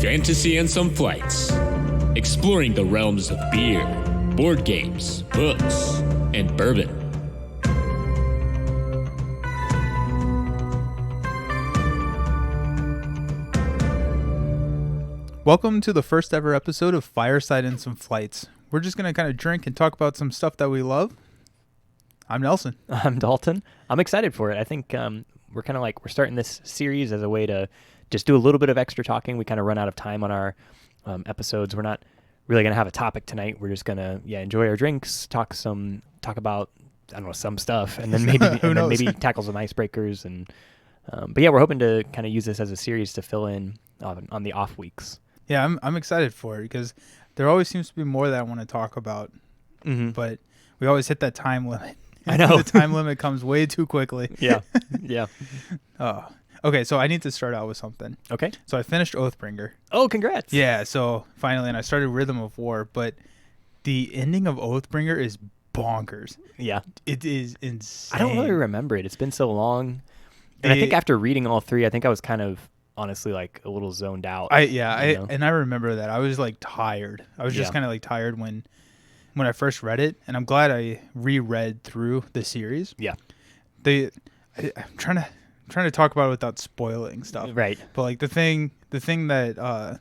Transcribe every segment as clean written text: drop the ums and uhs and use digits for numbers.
fantasy and some flights, exploring the realms of beer, board games, books, and bourbon. Welcome to the first ever episode of Fireside and Some Flights. We're just going to kind of drink and talk about some stuff that we love. I'm Nelson. I'm Dalton. I'm excited for it. I think we're kind of like, we're starting this series as a way to just do a little bit of extra talking. We kind of run out of time on our episodes. We're not really going to have a topic tonight. We're just going to enjoy our drinks, talk about, I don't know, some stuff, and then maybe tackle some icebreakers. And but yeah, we're hoping to kind of use this as a series to fill in on the off weeks. Yeah, I'm excited for it because there always seems to be more that I want to talk about, but we always hit that time limit. I know. The time limit comes way too quickly. Yeah. Okay, so I need to start out with something. Okay. So I finished Oathbringer. Oh, congrats. Yeah, so finally, and I started Rhythm of War, but the ending of Oathbringer is bonkers. Yeah. It is insane. I don't really remember it. It's been so long. And I think after reading all three, I think I was kind of honestly like a little zoned out. And I remember that. I was like tired. I was just kind of like tired when I first read it, and I'm glad I reread through the series. Yeah. I'm trying to talk about it without spoiling stuff. Right. But like the thing that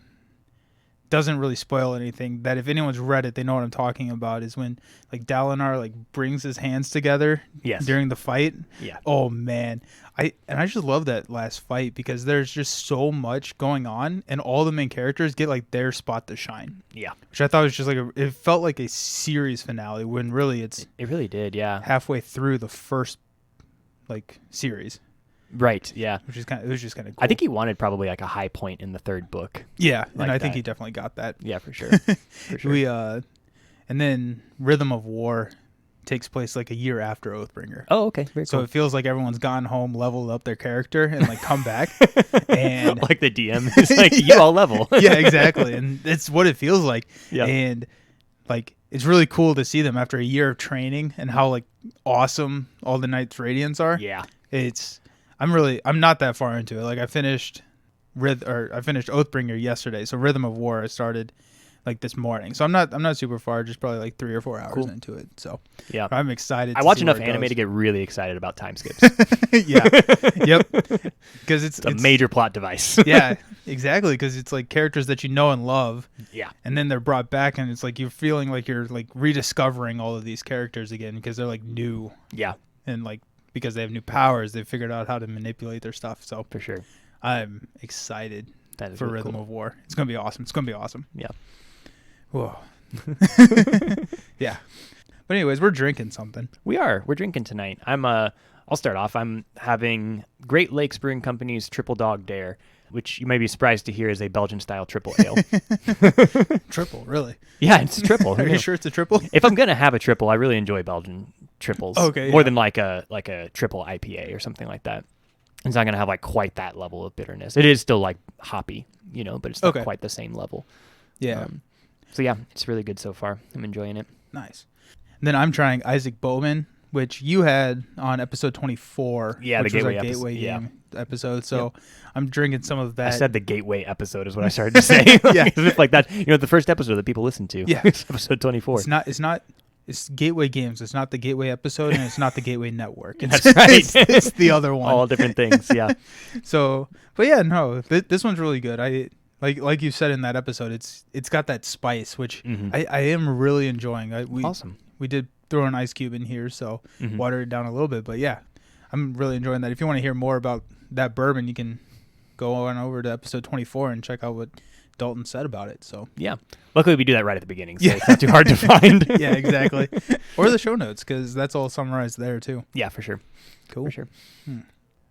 doesn't really spoil anything, that if anyone's read it, they know what I'm talking about, is when like Dalinar like brings his hands together during the fight. Yeah. Oh man. I just love that last fight because there's just so much going on and all the main characters get like their spot to shine. Yeah. Which I thought was just like it felt like a series finale when really it really did, yeah. Halfway through the first like series. Right, yeah. It was just kind of cool. I think he wanted probably like a high point in the third book. Yeah, like, and I think he definitely got that. Yeah, for sure. For sure. And then Rhythm of War takes place like a year after Oathbringer. Oh, okay. Very so cool. It feels like everyone's gone home, leveled up their character, and like come back. And like the DM is like, you all level. Yeah, exactly. And it's what it feels like. Yeah. And like it's really cool to see them after a year of training and how like awesome all the Knights Radiants are. Yeah. I'm not that far into it. Like I finished Oathbringer yesterday, so Rhythm of War I started like this morning. So I'm not super far, just probably like 3 or 4 hours into it. So yeah, I'm excited. I watch enough anime to get really excited about time skips. Yeah, yep, because it's a major plot device. Yeah, exactly, because it's like characters that you know and love. Yeah, and then they're brought back, and it's like you're feeling like you're like rediscovering all of these characters again because they're like new. Yeah, and like because they have new powers, they've figured out how to manipulate their stuff. So for sure, I'm excited for really Rhythm cool. of War. It's gonna be awesome. Yeah. Whoa. Yeah. But anyways, we're drinking something. We're drinking tonight. I'll start off. I'm having Great Lakes Brewing Company's Triple Dog Dare, which you may be surprised to hear is a Belgian style triple ale. Triple, really? Yeah, it's a triple. Are you sure it's a triple? If I'm gonna have a triple, I really enjoy Belgian triples. Okay. More than like a triple IPA or something like that. It's not gonna have like quite that level of bitterness. It is still like hoppy, but it's not quite the same level. Yeah. So yeah, it's really good so far. I'm enjoying it. Nice. And then I'm trying Isaac Bowman, which you had on episode 24. Yeah, which the was Gateway game episode. So I'm drinking some of that. I said the Gateway episode is what I started to say. Yeah, like that. The first episode that people listen to. Yeah, it's episode 24. It's Gateway Games. It's not the Gateway episode, and it's not the Gateway Network. That's right. It's the other one. All different things. Yeah. So, but yeah, no, this one's really good. Like you said in that episode, it's got that spice, which I am really enjoying. Awesome. We did throw an ice cube in here, so water it down a little bit. But yeah, I'm really enjoying that. If you want to hear more about that bourbon, you can go on over to episode 24 and check out what Dalton said about it. So yeah, luckily we do that right at the beginning, so it's not too hard to find. Yeah, exactly. Or the show notes, because that's all summarized there too. Yeah, for sure. Cool. For sure.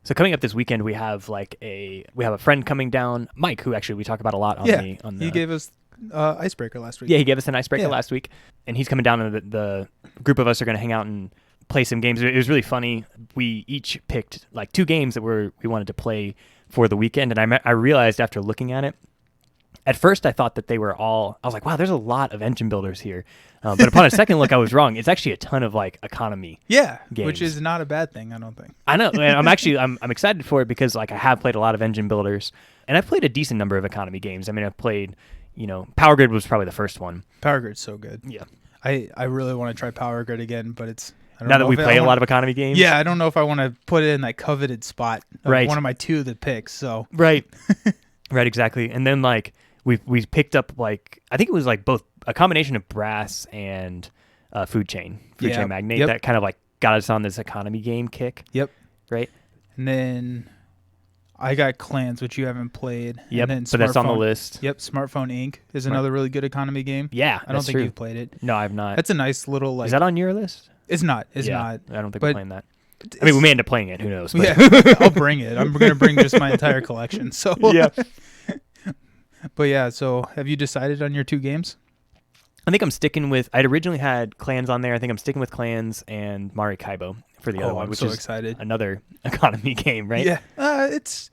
So coming up this weekend, we have a friend coming down, Mike, who actually we talk about a lot on the. He gave us icebreaker last week. Yeah, he gave us an icebreaker last week, and he's coming down, and the group of us are going to hang out and play some games. It was really funny. We each picked like 2 games that we wanted to play for the weekend, and I realized after looking at it, At first, I thought that they were all. I was like, wow, there's a lot of engine builders here. But upon a second look, I was wrong. It's actually a ton of like economy. Yeah, games. which is not a bad thing, I don't think. I know, and I'm excited for it because like I have played a lot of engine builders, and I've played a decent number of economy games. I mean, I've played, Power Grid was probably the first one. Power Grid's so good. Yeah, I really want to try Power Grid again, but it's. Now that we play a lot of economy games? Yeah, I don't know if I want to put it in that coveted spot of right. one of my two that picks. So right, right, exactly. And then like we picked up like I think it was like both a combination of Brass and Food Chain Magnate that kind of like got us on this economy game kick. Yep. Right. And then I got Clans, which you haven't played. Yep. And then but that's on the list. Yep. Smartphone Inc. is another really good economy game. Yeah, I don't think you've played it. No, I've not. That's a nice little like. Is that on your list? It's not. It's not. I don't think we're playing that. I mean, we may end up playing it. Who knows? But. Yeah, I'll bring it. I'm going to bring just my entire collection. So yeah. But yeah, so have you decided on your two games? I think I'm sticking with. I'd originally had Clans on there. I think I'm sticking with Clans and Maracaibo for the other one, I'm which so is excited. Another economy game, right? Yeah. It's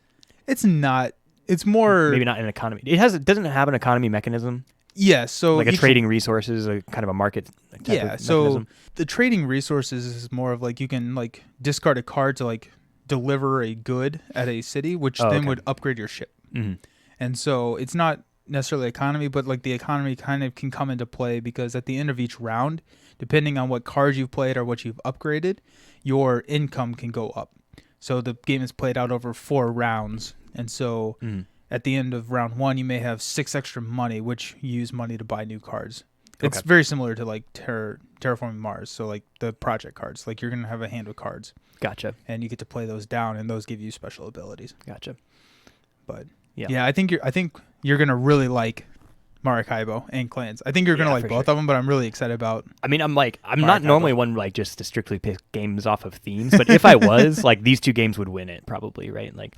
not. It's more maybe not an economy. It doesn't have an economy mechanism. Yeah, so like a trading resources, a kind of a market type of so mechanism. The trading resources is more of like you can like discard a card to like deliver a good at a city, which then would upgrade your ship. Mm-hmm. And so it's not necessarily economy, but like the economy kind of can come into play because at the end of each round, depending on what cards you've played or what you've upgraded, your income can go up. So the game is played out over 4 rounds, and so at the end of round 1, you may have 6 extra money, which you use money to buy new cards. It's very similar to like Terraforming Mars, so like the project cards. Like you're going to have a hand of cards. Gotcha. And you get to play those down, and those give you special abilities. Gotcha. But yeah, I think you're going to really like Maracaibo and Clans. I think you're going to like both of them, but I'm really excited about I mean, I'm not normally one like just to strictly pick games off of themes, but if I was, like these two games would win it probably, right? Like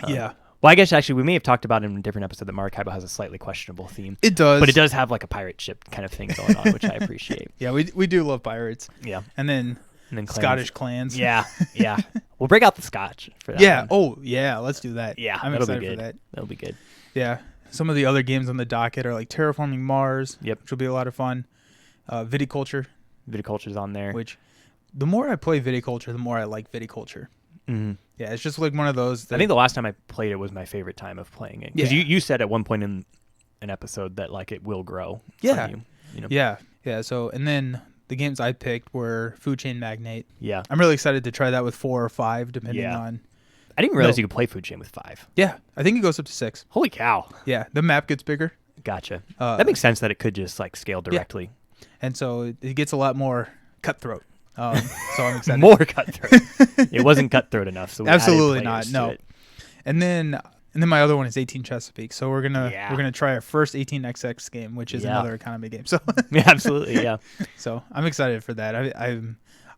yeah. Well, I guess actually we may have talked about in a different episode that Maracaibo has a slightly questionable theme. It does. But it does have like a pirate ship kind of thing going on, which I appreciate. Yeah, we do love pirates. Yeah. And then Clans. Scottish clans. Yeah, yeah. We'll break out the Scotch for that. Yeah. one. Oh, yeah. Let's do that. Yeah, I'm that'll excited be good. for that. That'll be good. Yeah. Some of the other games on the docket are like Terraforming Mars, which will be a lot of fun. Viticulture. Viticulture's on there. Which, the more I play Viticulture, the more I like Viticulture. Mm-hmm. Yeah, it's just like one of those. I think the last time I played it was my favorite time of playing it. Because you said at one point in an episode that like it will grow. Yeah. You know? Yeah. So, and then the games I picked were Food Chain Magnate. Yeah. I'm really excited to try that with 4 or 5, depending on. I didn't realize you could play Food Chain with 5. Yeah, I think it goes up to 6. Holy cow. Yeah, the map gets bigger. Gotcha. That makes sense that it could just like scale directly. Yeah. And so it gets a lot more cutthroat. So I'm excited. More cutthroat. It wasn't cutthroat enough. So absolutely not. No. And then my other one is 18 Chesapeake. So we're gonna try our first 18XX game, which is another economy game. So yeah, absolutely, yeah. So I'm excited for that.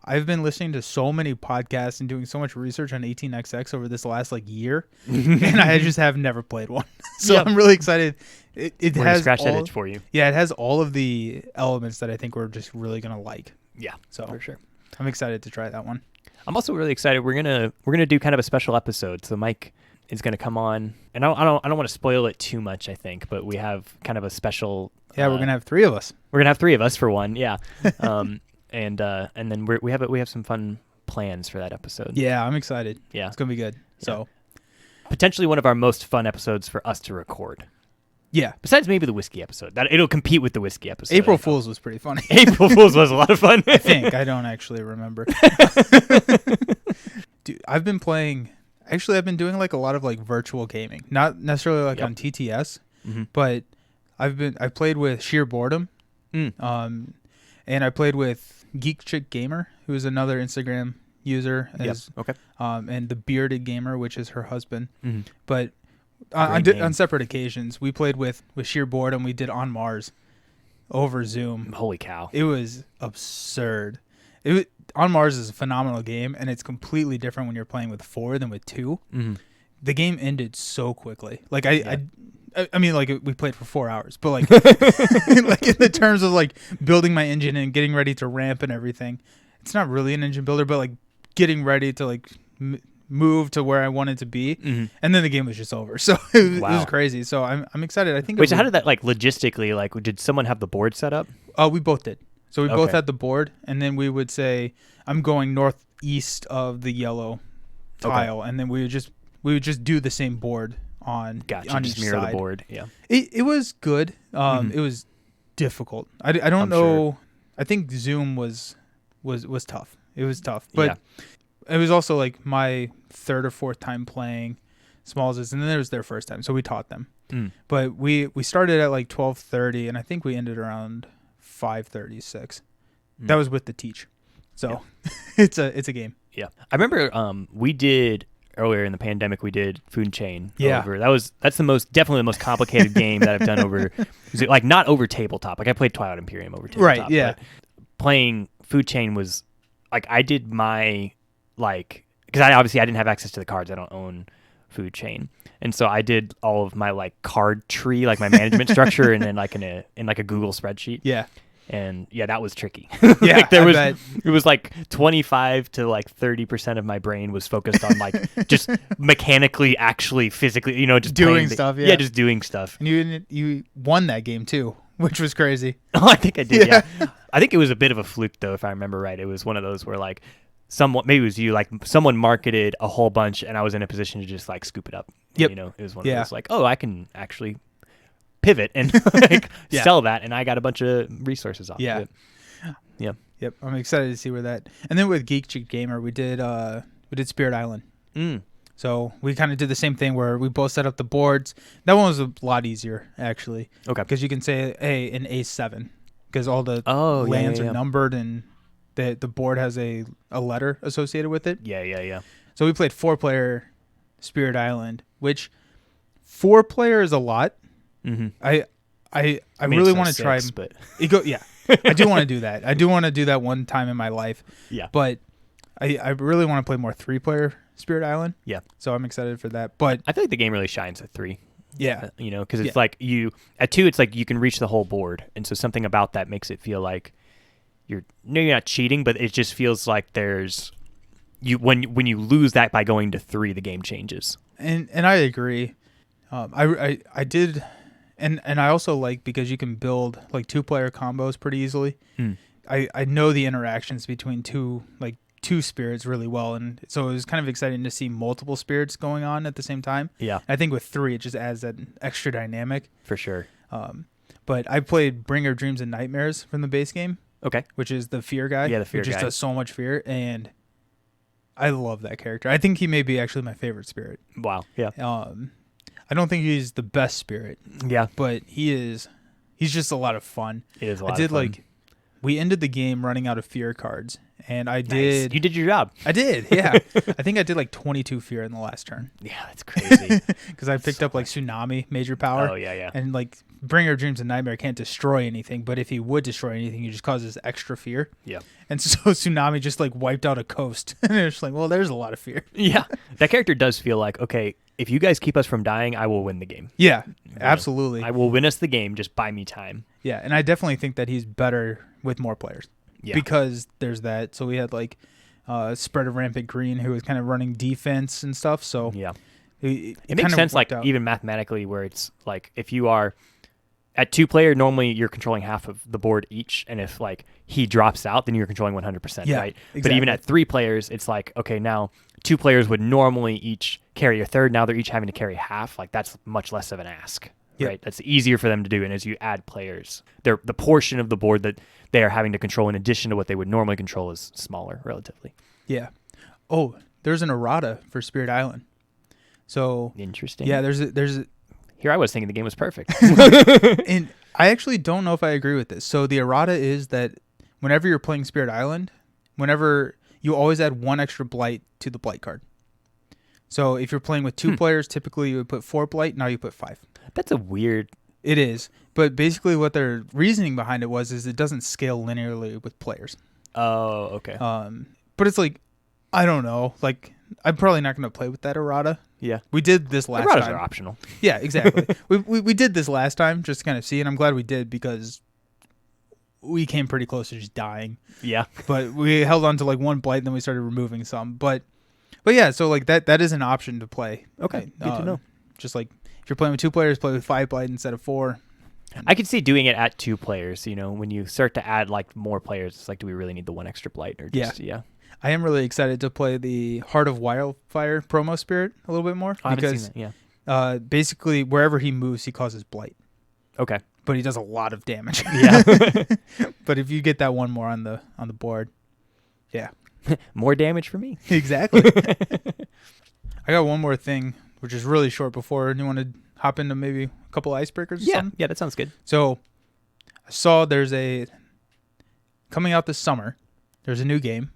I've been listening to so many podcasts and doing so much research on 18XX over this last like year, and I just have never played one. So I'm really excited. It has scratch that itch for you. Yeah, it has all of the elements that I think we're just really gonna like. Yeah, so for sure. I'm excited to try that one. I'm also really excited. We're gonna do kind of a special episode. So Mike is gonna come on, and I don't want to spoil it too much. I think, but we have kind of a special. Yeah, we're gonna have 3 of us. We're gonna have 3 of us for one. Yeah, and then we have some fun plans for that episode. Yeah, I'm excited. Yeah, it's gonna be good. So potentially one of our most fun episodes for us to record. Yeah. Besides maybe the whiskey episode. That it'll compete with the whiskey episode. April Fool's was pretty funny. April Fool's was a lot of fun. I think. I don't actually remember. Dude, I've been doing like a lot of like virtual gaming. Not necessarily like on TTS, but I've played with Sheer Boredom. And I played with Geek Chick Gamer, who is another Instagram user. And the Bearded Gamer, which is her husband. But on separate occasions, we played with Sheer Boredom. We did On Mars over Zoom. Holy cow! It was absurd. On Mars is a phenomenal game, and it's completely different when you're playing with 4 than with 2. The game ended so quickly. Like I mean, like we played for 4 hours, but like like in the terms of like building my engine and getting ready to ramp and everything, it's not really an engine builder, but like getting ready to like move to where I wanted to be, and then the game was just over. So it was crazy. So I'm excited. I think. Wait, so how did that like logistically? Like, did someone have the board set up? We both did. So we both had the board, and then we would say, "I'm going northeast of the yellow tile," and then we would just do the same board on on each mirror side. the board. Yeah, it was good. It was difficult. I don't know. Sure. I think Zoom was tough. It was tough, but it was also like my third or fourth time playing Smallses, and then it was their first time, so we taught them. But we started at like 12:30, and I think we ended around 5:36. That was with the teach. So it's a game. Yeah. I remember we did earlier in the pandemic, we did Food Chain. Yeah. That's definitely the most complicated game that I've done over, like not over tabletop. Like I played Twilight Imperium over tabletop. Right, yeah. But playing Food Chain was like, I did my, like, because I didn't have access to the cards. I don't own Food Chain. And so I did all of my like card tree, like my management structure, and then like in a Google spreadsheet. Yeah. And that was tricky. Yeah, like it was like 25 to like 30% of my brain was focused on like just mechanically, actually, physically, just doing stuff. Yeah, just doing stuff. And you won that game too, which was crazy. Oh, I think I did. Yeah. I think it was a bit of a fluke though, if I remember right. It was one of those where like maybe it was you, like someone marketed a whole bunch, and I was in a position to just like scoop it up. Yep. It was one of those like, oh, I can actually pivot and like sell that, and I got a bunch of resources off of it. Yeah. Yep. I'm excited to see where that. And then with Geek Chick Gamer, we did Spirit Island. So we kind of did the same thing where we both set up the boards. That one was a lot easier actually. Okay. Because you can say an A7 because all the lands are numbered, and the board has a letter associated with it. Yeah. So we played 4-player Spirit Island, which 4-player is a lot. I really want to try, but I do want to do that. I do want to do that one time in my life. Yeah. But I really want to play more 3-player Spirit Island. Yeah. So I'm excited for that. But I feel like the game really shines at 3. Yeah. Because it's like at 2, it's like you can reach the whole board, and so something about that makes it feel like you're not cheating, but it just feels like there's when you lose that by going to 3, the game changes. And I agree. I did. And I also like because you can build like 2-player combos pretty easily. I know the interactions between two spirits really well, and so it was kind of exciting to see multiple spirits going on at the same time. Yeah, I think with 3 it just adds that extra dynamic for sure. But I played Bringer of Dreams and Nightmares from the base game. Okay, which is the fear guy. Yeah, the fear guy. Who just does so much fear, and I love that character. I think he may be actually my favorite spirit. Wow. Yeah. I don't think he's the best spirit. Yeah. But he's just a lot of fun. It is a lot of fun. We ended the game running out of fear cards, and I did. You did your job. I did, yeah. I think I did like 22 fear in the last turn. Yeah, that's crazy. Because I picked up like Tsunami, major power. Oh, yeah. And like Bringer of Dreams and Nightmare can't destroy anything, but if he would destroy anything, he just causes extra fear. Yeah. And so Tsunami just like wiped out a coast. And it's like, well, there's a lot of fear. Yeah. That character does feel like, okay, if you guys keep us from dying, I will win the game. Yeah, absolutely. I will win us the game. Just buy me time. Yeah, and I definitely think that he's better with more players. Yeah. Because there's that. So we had like Spread of Rampant Green, who was kind of running defense and stuff. So yeah, it makes sense, like even mathematically, where it's like if you are at 2-player, normally you're controlling half of the board each, and if like he drops out, then you're controlling 100%, right? Exactly. But even at 3 players, it's like, okay, now 2 players would normally each carry a third. Now they're each having to carry half. Like that's much less of an ask, right? That's easier for them to do. And as you add players, the portion of the board that they are having to control in addition to what they would normally control is smaller relatively. Yeah. Oh, there's an errata for Spirit Island. So interesting. Yeah, there's a Here I was thinking the game was perfect. And I actually don't know if I agree with this. So the errata is that whenever you're playing Spirit Island, whenever you always add 1 extra blight to the blight card. So if you're playing with 2 players, typically you would put 4 blight. Now you put 5. That's a weird. It is, but basically what their reasoning behind it is it doesn't scale linearly with players. Oh, okay. But it's like, I don't know. Like, I'm probably not going to play with that errata. Yeah. We did this last Erratas time. are optional. Yeah, exactly. we did this last time just to kind of see, and I'm glad we did because we came pretty close to just dying. Yeah. But we held on to like 1 blight, and then we started removing some. But But yeah, so like that is an option to play. Okay, good to know. Just like if you're playing with 2 players, play with 5 blight instead of 4. I could see doing it at 2 players. When you start to add like more players, it's like, do we really need the 1 extra blight? Or just, yeah. I am really excited to play the Heart of Wildfire promo spirit a little bit more. I haven't seen that, yeah. Basically, wherever he moves, he causes blight. Okay. But he does a lot of damage. Yeah. But if you get that 1 more on the board, yeah. More damage for me. Exactly. I got one more thing, which is really short before you want to hop into maybe a couple icebreakers or something? Yeah, that sounds good. So I saw there's coming out this summer, there's a new game.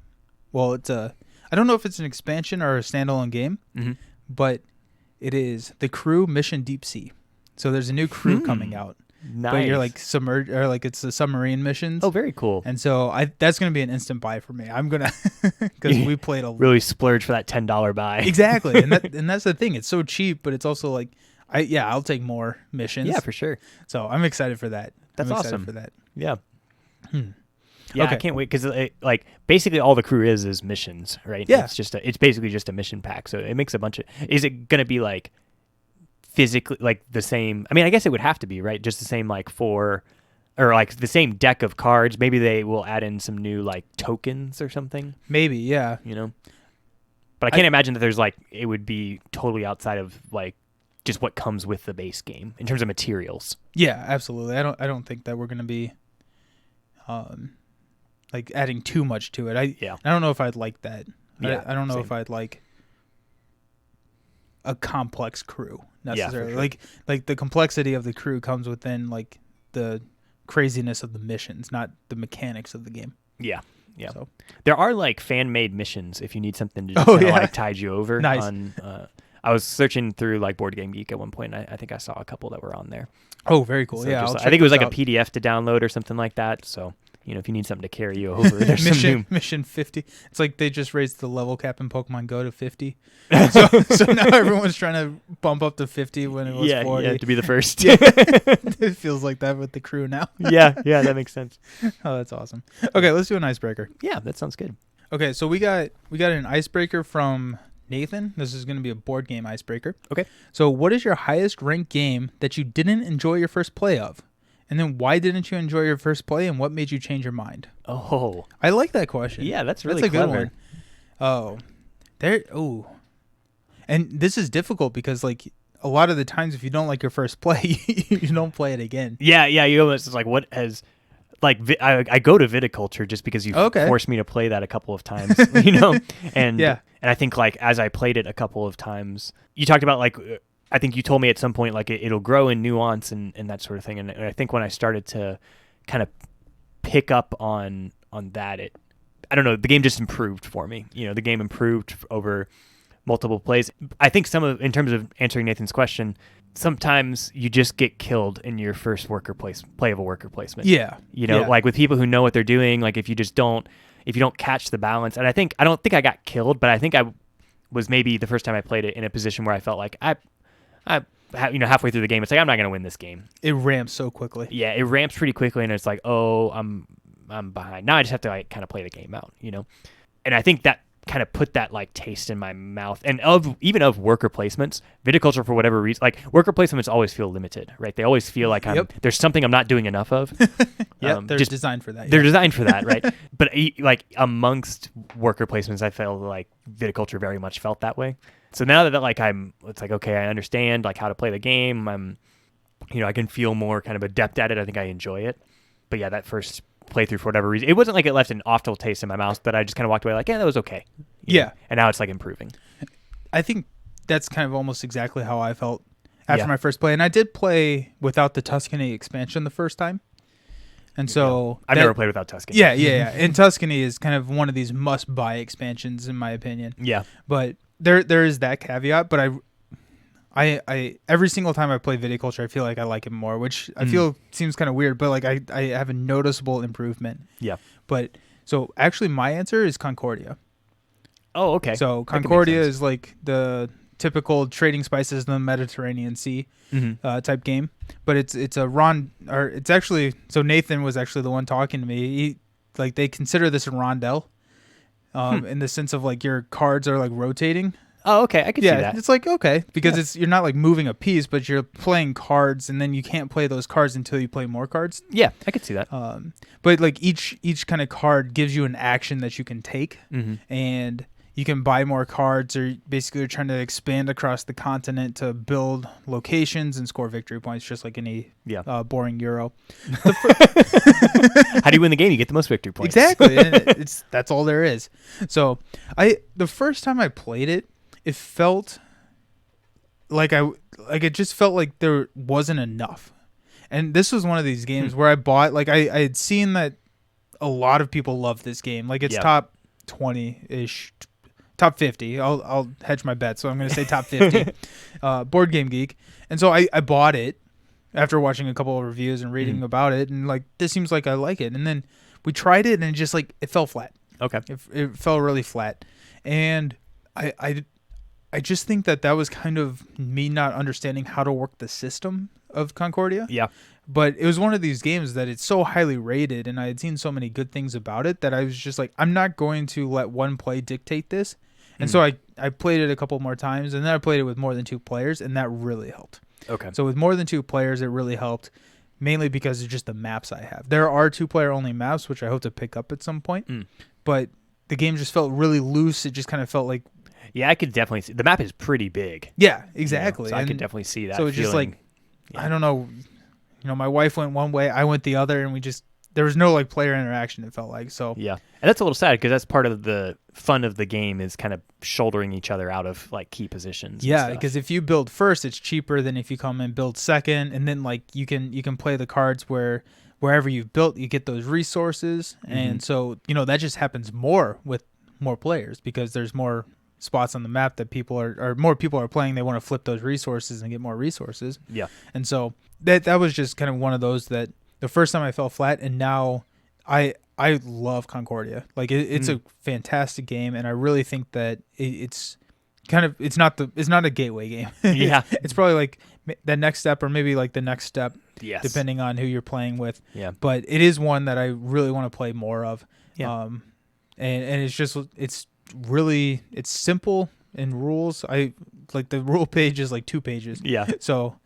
Well, I don't know if it's an expansion or a standalone game, but it is The Crew Mission Deep Sea. So there's a new crew coming out. Nice. But you're like submerged, or like it's the submarine missions. Oh, very cool. And so that's going to be an instant buy for me. I'm going to, because we played really splurge for that $10 buy. Exactly. And that's the thing. It's so cheap, but it's also like, I'll take more missions. Yeah, for sure. So I'm excited for that. That's awesome. For that. Yeah. Yeah, okay. I can't wait because like basically all the crew is missions, right? Yeah. It's basically just a mission pack. So it makes a bunch of. Is it gonna be like physically like the same? I mean, I guess it would have to be, right? Just the same like or like the same deck of cards. Maybe they will add in some new like tokens or something. Maybe, yeah. But I can't imagine that there's like it would be totally outside of like just what comes with the base game in terms of materials. Yeah, absolutely. I don't think that we're gonna be like adding too much to it. I don't know if I'd like that. Yeah, I don't know if I'd like a complex crew necessarily. Yeah, sure. Like the complexity of the crew comes within like the craziness of the missions, not the mechanics of the game. Yeah. Yeah. So. There are like fan-made missions if you need something to just like tide you over. Nice. I was searching through like Board Game Geek at one point, and I think I saw a couple that were on there. Oh, very cool. So yeah. I think it was like a PDF to download or something like that. So, if you need something to carry you over, there's Mission 50. It's like they just raised the level cap in Pokemon Go to 50. So now everyone's trying to bump up to 50 when it was 40. Yeah, to be the first. It feels like that with the crew now. yeah, that makes sense. Oh, that's awesome. Okay, let's do an icebreaker. Yeah, that sounds good. Okay, so we got an icebreaker from Nathan. This is going to be a board game icebreaker. Okay. So what is your highest ranked game that you didn't enjoy your first play of? And then why didn't you enjoy your first play, and what made you change your mind? Oh. I like that question. Yeah, that's really clever. Good one. And this is difficult because like a lot of the times if you don't like your first play, you don't play it again. Yeah, you almost it's like what has like I go to Viticulture just because you forced me to play that a couple of times, and and I think like as I played it a couple of times, you talked about like I think you told me at some point like it'll grow in nuance and that sort of thing, and I think when I started to kind of pick up on that, I don't know, the game just improved for me. The game improved over multiple plays. I think in terms of answering Nathan's question, sometimes you just get killed in your first play of a worker placement. Yeah. Like with people who know what they're doing, like if you don't catch the balance. And I don't think I got killed, but I think I was maybe the first time I played it in a position where I felt like halfway through the game, it's like, I'm not going to win this game. It ramps so quickly. Yeah, it ramps pretty quickly, and it's like, oh, I'm behind. Now I just have to like kind of play the game out, And I think that kind of put that like taste in my mouth, and even of worker placements. Viticulture, for whatever reason, like worker placements always feel limited, right? They always feel like there's something I'm not doing enough of. They're designed for that. They're designed for that, right? But like amongst worker placements, I felt like Viticulture very much felt that way. So now that like it's like, okay, I understand like how to play the game. I can feel more kind of adept at it. I think I enjoy it. But yeah, that first playthrough, for whatever reason, it wasn't like it left an awful taste in my mouth, but I just kind of walked away like, yeah, that was okay. Yeah. And now it's like improving. I think that's kind of almost exactly how I felt after my first play. And I did play without the Tuscany expansion the first time. And so I've never played without Tuscany. Yeah. And Tuscany is kind of one of these must-buy expansions, in my opinion. Yeah. But there is that caveat. But I every single time I play Viticulture, I feel like I like it more, which I feel seems kind of weird. But like I have a noticeable improvement. Yeah. But so actually, my answer is Concordia. Oh, okay. So Concordia is like the typical trading spices in the Mediterranean Sea type game, but it's actually, so Nathan was actually the one talking to me. They consider this a rondel, in the sense of like your cards are like rotating. Oh, okay. I could see that. It's like, okay, because you're not like moving a piece, but you're playing cards, and then you can't play those cards until you play more cards. Yeah, I could see that. But like each kind of card gives you an action that you can take, and you can buy more cards, or basically you're trying to expand across the continent to build locations and score victory points, just like any boring Euro. How do you win the game? You get the most victory points. Exactly. And that's all there is. So the first time I played it, it felt like it just felt like there wasn't enough. And this was one of these games where I bought, like I had seen that a lot of people love this game. Like it's top 20-ish, top 50. I'll hedge my bet, so I'm going to say top 50. Board Game Geek. And so I bought it after watching a couple of reviews and reading about it, and like, this seems like I like it. And then we tried it, and it just like, it fell flat. Okay. It fell really flat. And I just think that was kind of me not understanding how to work the system of Concordia. Yeah. But it was one of these games that it's so highly rated, and I had seen so many good things about it that I was just like, I'm not going to let one play dictate this. And so I played it a couple more times, and then I played it with more than 2 players, and that really helped. Okay. So with more than 2 players, it really helped, mainly because of just the maps I have. There are 2-player only maps, which I hope to pick up at some point. But the game just felt really loose. It just kind of felt like... Yeah, I could definitely see. The map is pretty big. Yeah, exactly. So I could definitely see that. So it's just like, I don't know, my wife went one way, I went the other, and there was no like player interaction, it felt like. So yeah, and that's a little sad because that's part of the fun of the game, is kind of shouldering each other out of like key positions. Yeah, because if you build first, it's cheaper than if you come and build second, and then like you can play the cards wherever you've built, you get those resources, and so that just happens more with more players because there's more spots on the map that more people are playing. They want to flip those resources and get more resources. Yeah. And so that was just kind of one of those that the first time I fell flat, and now I love Concordia. Like it's a fantastic game, and I really think that it's not a gateway game. Yeah. It's probably like the next step, or maybe like the next step, depending on who you're playing with. Yeah. But it is one that I really want to play more of. Yeah. And it's really, it's simple in rules. I like the rule page is like 2 pages. Yeah. So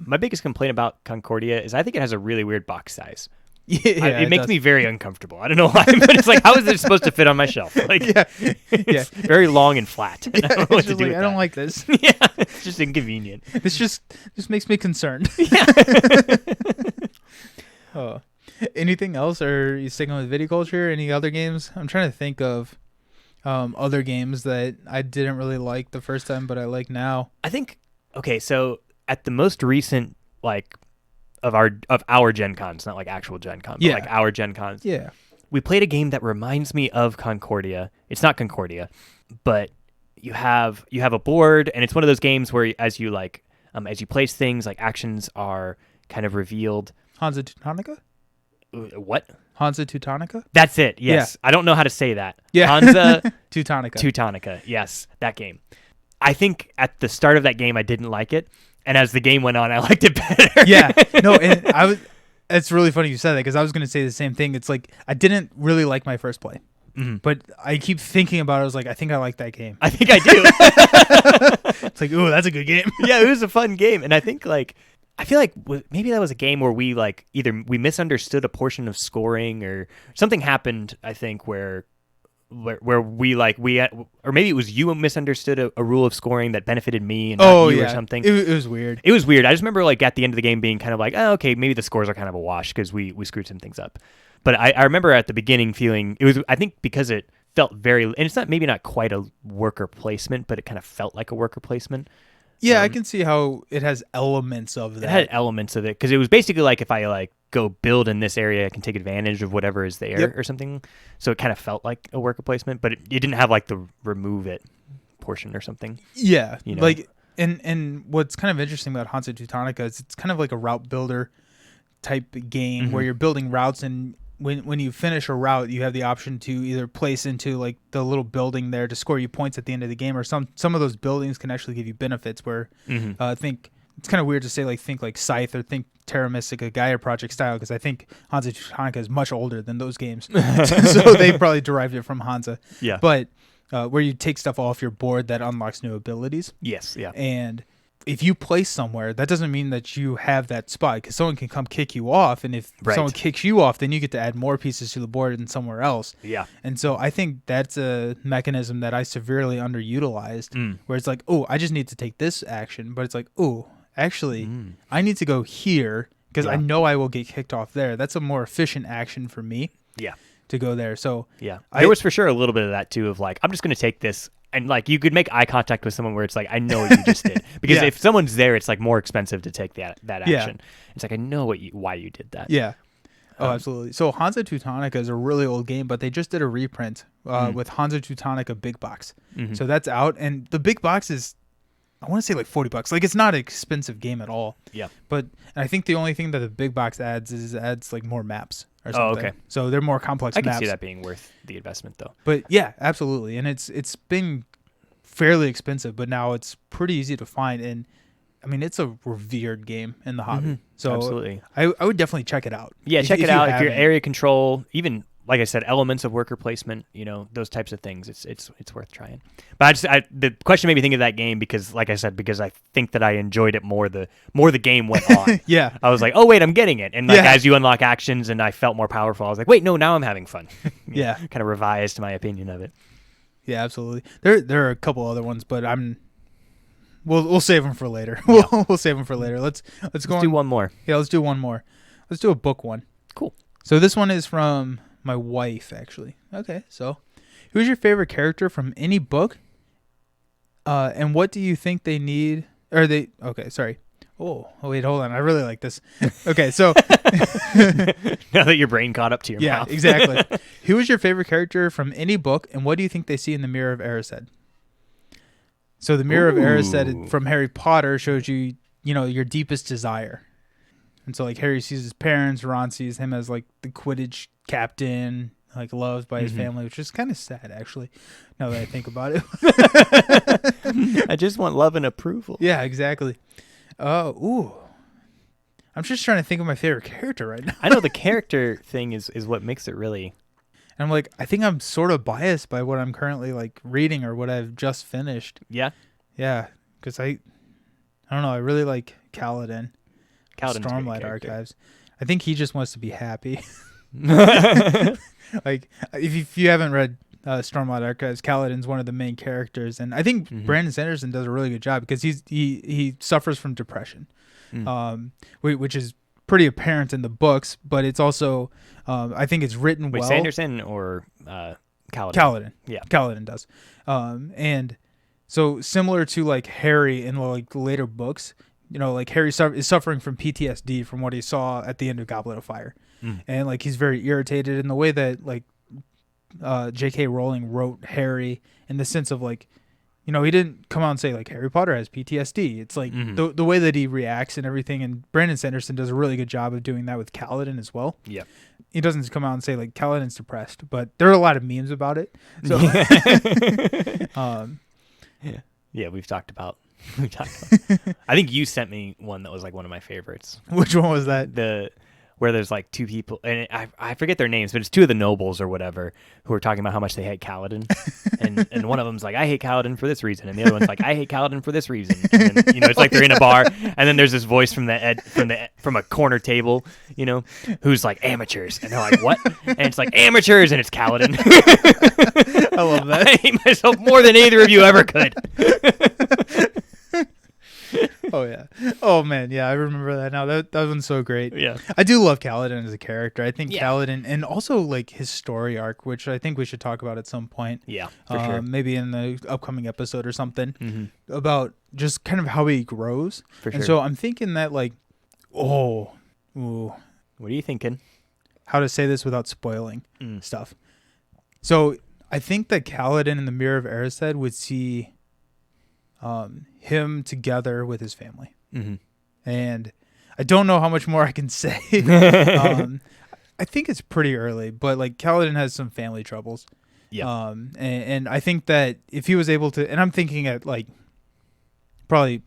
my biggest complaint about Concordia is I think it has a really weird box size. Yeah, it makes me very uncomfortable. I don't know why, but it's like, how is it supposed to fit on my shelf? Like, it's very long and flat. And I don't know what to do with I don't like this. Yeah, it's just inconvenient. This just makes me concerned. Yeah. Oh, anything else, or are you sticking with viticulture? Any other games? I'm trying to think of other games that I didn't really like the first time, but I like now. I think, okay, so at the most recent, like, of our Gen Cons, not like actual Gen Con, but like our Gen Cons. Yeah. We played a game that reminds me of Concordia. It's not Concordia, but you have a board, and it's one of those games where as you place things, like actions are kind of revealed. Hansa Teutonica? What? Hansa Teutonica? That's it. Yes. Yeah. I don't know how to say that. Yeah. Hansa Teutonica. Teutonica. Yes, that game. I think at the start of that game I didn't like it, and as the game went on I liked it better. Yeah. No, and it's really funny you said that, because I was going to say the same thing. It's like I didn't really like my first play. But I keep thinking about it. I was like, I think I like that game. I think I do. It's like, ooh, that's a good game. Yeah, it was a fun game. And I think I feel like maybe that was a game where we either we misunderstood a portion of scoring, or something happened, I think, where we or maybe it was you misunderstood a rule of scoring that benefited me and not you or something. It was weird. It was weird. I just remember at the end of the game being kind of like, oh, okay, maybe the scores are kind of a wash because we screwed some things up. But I remember at the beginning feeling it was, I think because it felt and it's maybe not quite a worker placement, but it kind of felt like a worker placement. Yeah, I can see how it has elements of that. It had elements of it, because it was basically like if I go build in this area, I can take advantage of whatever is there or something. So it kind of felt like a worker placement, but it didn't have the remove it portion or something. Yeah, and what's kind of interesting about Hansa Teutonica is it's kind of like a route builder type game where you're building routes, and when you finish a route, you have the option to either place into the little building there to score you points at the end of the game, or some of those buildings can actually give you benefits where I think it's kind of weird to say like think like Scythe or think Terra Mystica Gaia Project style, because I think Hansa Teutonica is much older than those games. So they probably derived it from Hansa. Yeah. But where you take stuff off your board that unlocks new abilities. Yes, yeah. And if you place somewhere, that doesn't mean that you have that spot, because someone can come kick you off. And if someone kicks you off, then you get to add more pieces to the board than somewhere else. Yeah. And so I think that's a mechanism that I severely underutilized, where it's like, oh, I just need to take this action. But it's like, oh, actually, I need to go here because I know I will get kicked off there. That's a more efficient action for me. Yeah. To go there. So yeah, there was for sure a little bit of that too, of like, I'm just going to take this, and like you could make eye contact with someone where it's like, I know what you just did, because if someone's there, it's like more expensive to take that action. It's like, I know why you did that. Yeah. Oh, absolutely. So Hansa Teutonica is a really old game, but they just did a reprint with Hansa Teutonica Big Box. So that's out, and the Big Box is, I want to say like $40. Like, it's not an expensive game at all. Yeah. But I think the only thing that the Big Box adds like more maps or something. Oh, okay. So they're more complex maps. I can see that being worth the investment, though. But yeah, absolutely. And it's been fairly expensive, but now it's pretty easy to find. And I mean, it's a revered game in the hobby. So absolutely. I would definitely check it out. Yeah, check it out. If you're area control, even like I said, elements of worker placement, those types of things, it's worth trying. But the question made me think of that game because, like I said, because I think that I enjoyed it more the game went on. Yeah. I was like, oh wait, I'm getting it. And like as you unlock actions and I felt more powerful, I was like, wait, no, now I'm having fun. Yeah. Kind of revised my opinion of it. Yeah, absolutely. There are a couple other ones, but we'll save them for later. We'll save them for later. Let's do one more. Yeah, let's do one more. Let's do a book one. Cool. So this one is from my wife, actually. Okay, so who's your favorite character from any book? And what do you think they need? Okay, sorry. Oh, wait, hold on. I really like this. Okay, so now that your brain caught up to your mouth. Yeah, exactly. Who is your favorite character from any book, and what do you think they see in the Mirror of Erised? So the Mirror of Erised from Harry Potter shows you, your deepest desire. And so like Harry sees his parents, Ron sees him as like the Quidditch captain, like loved by his family, which is kind of sad actually, now that I think about it. I just want love and approval. Yeah, exactly. I'm just trying to think of my favorite character right now. I know the character thing is what makes it really. And I'm like, I think I'm sort of biased by what I'm currently like reading or what I've just finished. Yeah? Yeah, because I don't know, I really like Kaladin. Stormlight Archives. I think he just wants to be happy. Like, if you haven't read Stormlight Archives, Kaladin's one of the main characters, and I think Brandon Sanderson does a really good job because he suffers from depression, which is pretty apparent in the books, but it's also I think it's written well. Sanderson or Kaladin? Kaladin. Yeah, Kaladin does, and so similar to like Harry in like later books. Like Harry is suffering from PTSD from what he saw at the end of Goblet of Fire. And like he's very irritated in the way that like J.K. Rowling wrote Harry, in the sense of like, he didn't come out and say like Harry Potter has PTSD. It's like the way that he reacts and everything. And Brandon Sanderson does a really good job of doing that with Kaladin as well. Yeah. He doesn't come out and say like Kaladin's depressed, but there are a lot of memes about it. So yeah, we've talked about. I think you sent me one that was like one of my favorites. Which one was that? Where there's like two people, and I forget their names, but it's two of the nobles or whatever who are talking about how much they hate Kaladin, and one of them's like, I hate Kaladin for this reason, and the other one's like, I hate Kaladin for this reason. And then, it's like they're in a bar, and then there's this voice from a corner table, who's like, amateurs, and they're like, what? And it's like, amateurs, and it's Kaladin. I love that. I hate myself more than either of you ever could. Oh yeah. Oh man, yeah, I remember that now. That one's so great. Yeah. I do love Kaladin as a character. I think Kaladin, and also like his story arc, which I think we should talk about at some point. Yeah, for sure. Maybe in the upcoming episode or something, about just kind of how he grows. For sure. And so I'm thinking that like, what are you thinking? How to say this without spoiling stuff. So I think that Kaladin in the Mirror of Erised would see him together with his family. And I don't know how much more I can say. I think it's pretty early, but like Kaladin has some family troubles. Yeah. And I think that if he was able to, and I'm thinking at like probably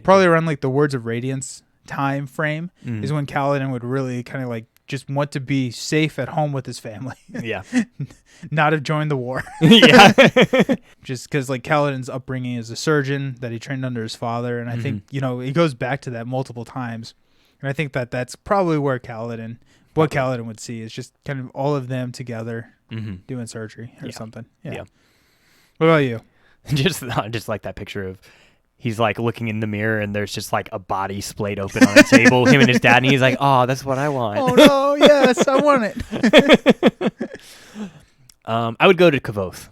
probably around like the Words of Radiance time frame is when Kaladin would really kind of like just want to be safe at home with his family. Yeah. Not have joined the war. Yeah. Just because like Kaladin's upbringing as a surgeon that he trained under his father. And I think, he goes back to that multiple times. And I think that that's probably where Kaladin would see is just kind of all of them together doing surgery or something. Yeah. What about you? Just like that picture of he's like looking in the mirror and there's just like a body splayed open on a table, him and his dad, and he's like, oh, that's what I want. Oh no, yes, I want it. I would go to Kavoth.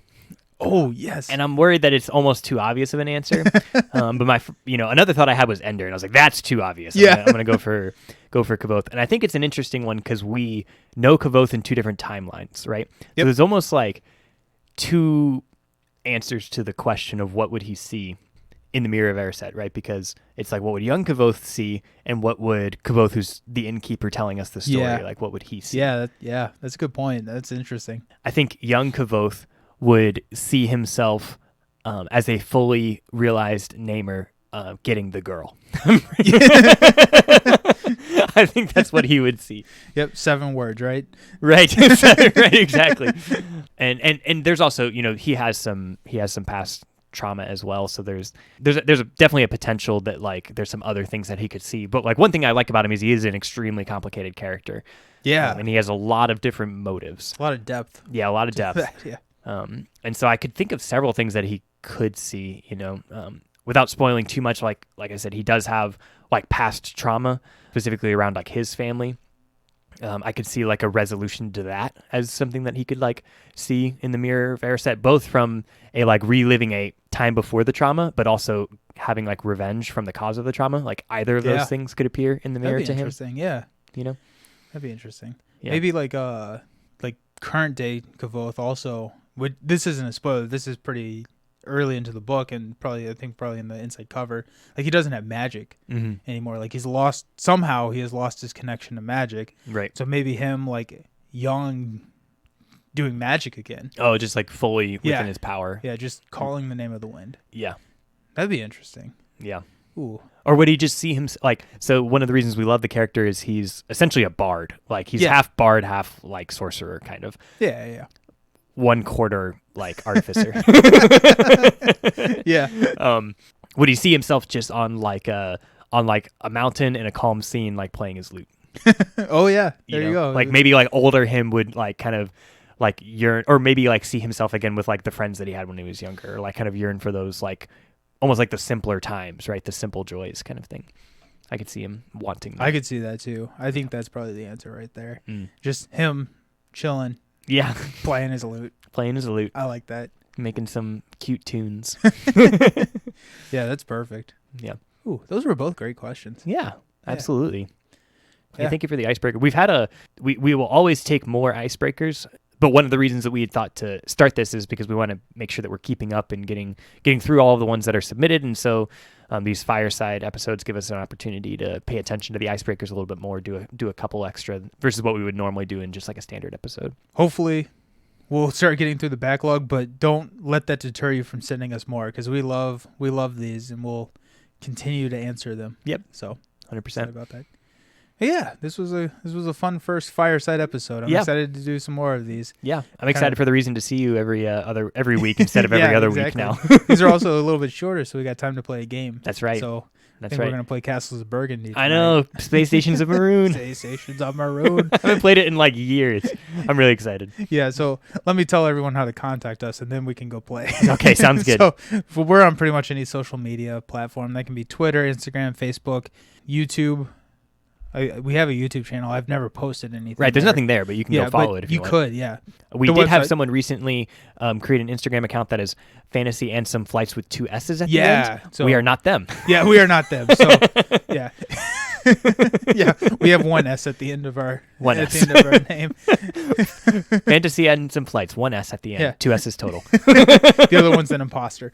Oh, yes. And I'm worried that it's almost too obvious of an answer. But another thought I had was Ender, and I was like, that's too obvious. I'm gonna go for Kavoth. And I think it's an interesting one because we know Kavoth in two different timelines, right? Yep. So there's almost like two answers to the question of what would he see in the Mirror of Erised, right? Because it's like, what would young Kavoth see, and what would Kavoth, who's the innkeeper telling us the story, like what would he see? Yeah, that's a good point. That's interesting. I think young Kavoth would see himself as a fully realized namer getting the girl. I think that's what he would see. Yep, 7 words, right? Right, right, exactly. And there's also, he has some past trauma as well, so there's definitely a potential that like there's some other things that he could see. But like one thing I like about him is he is an extremely complicated character. Yeah, and he has a lot of different motives, a lot of depth. Yeah, a lot of depth. Yeah. And so I could think of several things that he could see, without spoiling too much. Like I said, he does have like past trauma, specifically around like his family. I could see like a resolution to that as something that he could like see in the Mirror of Erised, both from a like reliving a time before the trauma, but also having like revenge from the cause of the trauma. Like either of those things could appear in the mirror to him. Interesting, yeah. That'd be interesting. Yeah. Maybe like current day Kavoth also. This isn't a spoiler. This is pretty early into the book, and probably in the inside cover, like he doesn't have magic anymore. Like he has lost his connection to magic. Right. So maybe him like young doing magic again. Oh, just like fully within his power. Yeah, just calling the name of the wind. Yeah. That'd be interesting. Yeah. Ooh. Or would he just see him like? So one of the reasons we love the character is he's essentially a bard. Like he's half bard, half like sorcerer, kind of. Yeah. 1/4 like artificer. Yeah. Would he see himself just on like a mountain in a calm scene, like playing his lute? Oh yeah, there you go. Like maybe like older him would like kind of like yearn, or maybe like see himself again with like the friends that he had when he was younger, or like kind of yearn for those like almost like the simpler times, right? The simple joys kind of thing. I could see him wanting that. I could see that too. I think that's probably the answer right there. Just him chilling. Yeah. Playing his lute. I like that. Making some cute tunes. Yeah, that's perfect. Yeah. Ooh, those were both great questions. Yeah, absolutely. Yeah. Thank you for the icebreaker. We've had we will always take more icebreakers, but one of the reasons that we had thought to start this is because we want to make sure that we're keeping up and getting through all of the ones that are submitted. And so these Fireside episodes give us an opportunity to pay attention to the icebreakers a little bit more, do a couple extra versus what we would normally do in just like a standard episode. Hopefully we'll start getting through the backlog, but don't let that deter you from sending us more, because we love these and we'll continue to answer them. Yep. So 100% about that. Yeah, this was a fun first Fireside episode. I'm excited to do some more of these. Yeah, I'm excited for the reason to see you every week instead of every other week now. These are also a little bit shorter, so we got time to play a game. That's right. So I think we're going to play Castles of Burgundy tonight. I know. Space Stations of Maroon. Space Stations of Maroon. I haven't played it in like years. I'm really excited. Yeah, so let me tell everyone how to contact us, and then we can go play. Okay, sounds good. So we're on pretty much any social media platform. That can be Twitter, Instagram, Facebook, YouTube. We have a YouTube channel. I've never posted anything. Right, there's nothing there, but you can go follow it if you want. You could, yeah. We did have someone recently create an Instagram account that is Fantasy and Some Flights with 2 S's at the end. So we are not them. Yeah, we are not them. So, yeah. Yeah, we have 1 S at the end of our name. Fantasy and Some Flights, 1 S at the end, 2 S's total. The other one's an imposter.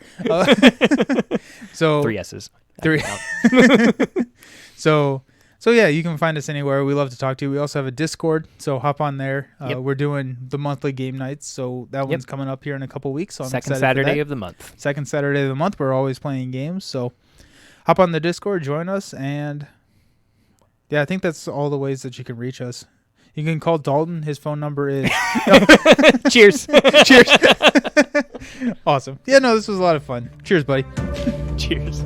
So 3 S's. 3. So yeah, you can find us anywhere. We love to talk to you. We also have a Discord, so hop on there. We're doing the monthly game nights, so that one's coming up here in a couple weeks. So I'm Second Saturday of the month. Second Saturday of the month. We're always playing games, so hop on the Discord, join us, and yeah, I think that's all the ways that you can reach us. You can call Dalton. His phone number is... Cheers. Cheers. Awesome. Yeah, no, this was a lot of fun. Cheers, buddy. Cheers.